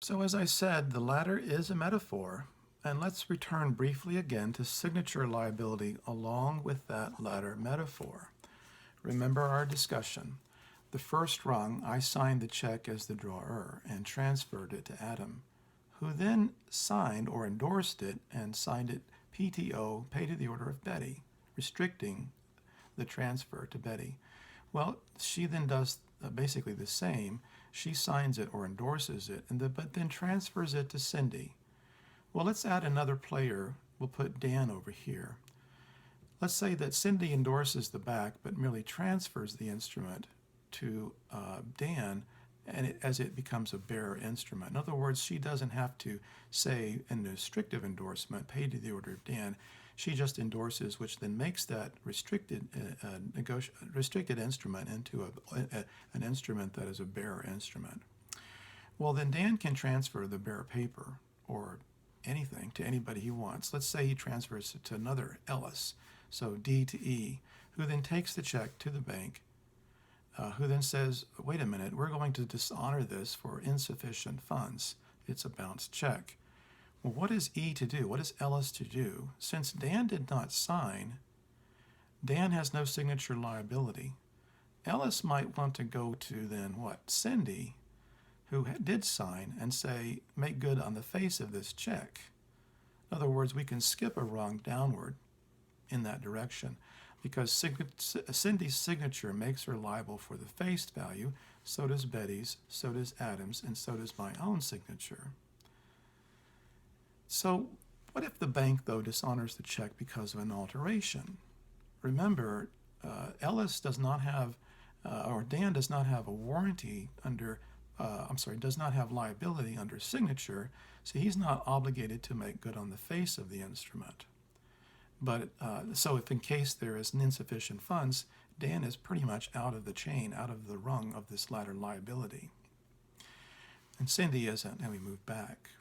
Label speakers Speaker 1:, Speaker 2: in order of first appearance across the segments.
Speaker 1: So as I said, the ladder is a metaphor, and let's return briefly again to signature liability along with that ladder metaphor. Remember our discussion. The first rung, I signed the check as the drawer and transferred it to Adam, who then signed or endorsed it and signed it PTO, pay to the order of Betty, restricting the transfer to Betty. Well, she then does basically the same. She signs it or endorses it, but then transfers it to Cindy. Well, let's add another player. We'll put Dan over here. Let's say that Cindy endorses the back, but merely transfers the instrument to Dan, and as it becomes a bearer instrument. In other words, she doesn't have to say an restrictive endorsement, paid to the order of Dan. She just endorses, which then makes that restricted instrument into an instrument that is a bearer instrument. Well, then Dan can transfer the bearer paper or anything to anybody he wants. Let's say he transfers it to another Ellis, so D to E, who then takes the check to the bank, who then says, wait a minute, we're going to dishonor this for insufficient funds. It's a bounced check. Well, what is E to do? What is Ellis to do? Since Dan did not sign, Dan has no signature liability. Ellis might want to go to then what? Cindy, who did sign, and say, make good on the face of this check. In other words, we can skip a rung downward in that direction because Cindy's signature makes her liable for the face value, so does Betty's, so does Adam's, and so does my own signature. So what if the bank, though, dishonors the check because of an alteration? Remember, Ellis does not have, or Dan does not have a warranty under, does not have liability under signature, so he's not obligated to make good on the face of the instrument. But so if in case there is insufficient funds, Dan is pretty much out of the chain, out of the rung of this ladder liability. And Cindy isn't, and we move back.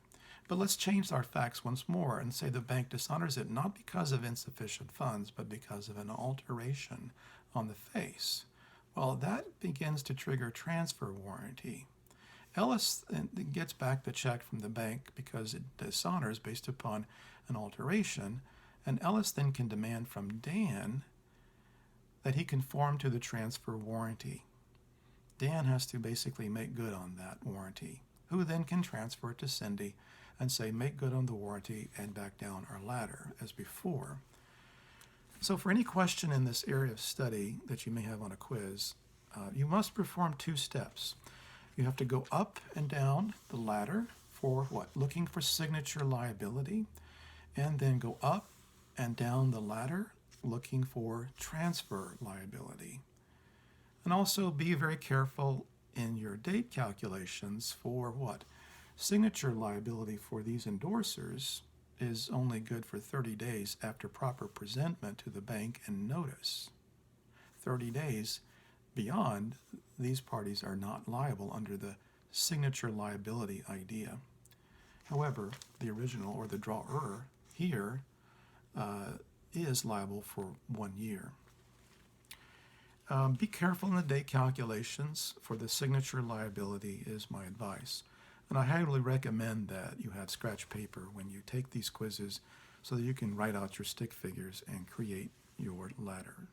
Speaker 1: But let's change our facts once more and say the bank dishonors it not because of insufficient funds, but because of an alteration on the face. Well, that begins to trigger transfer warranty. Ellis gets back the check from the bank because it dishonors based upon an alteration, and Ellis then can demand from Dan that he conform to the transfer warranty. Dan has to basically make good on that warranty, who then can transfer it to Cindy and say, make good on the warranty and back down our ladder as before. So for any question in this area of study that you may have on a quiz, you must perform two steps. You have to go up and down the ladder for what? Looking for signature liability, and then go up and down the ladder looking for transfer liability. And also be very careful in your date calculations for what? Signature liability for these endorsers is only good for 30 days after proper presentment to the bank and notice. 30 days beyond, these parties are not liable under the signature liability idea. However, the original or the drawer here is liable for 1 year. Be careful in the date calculations for the signature liability is my advice. And I highly recommend that you have scratch paper when you take these quizzes so that you can write out your stick figures and create your ladder.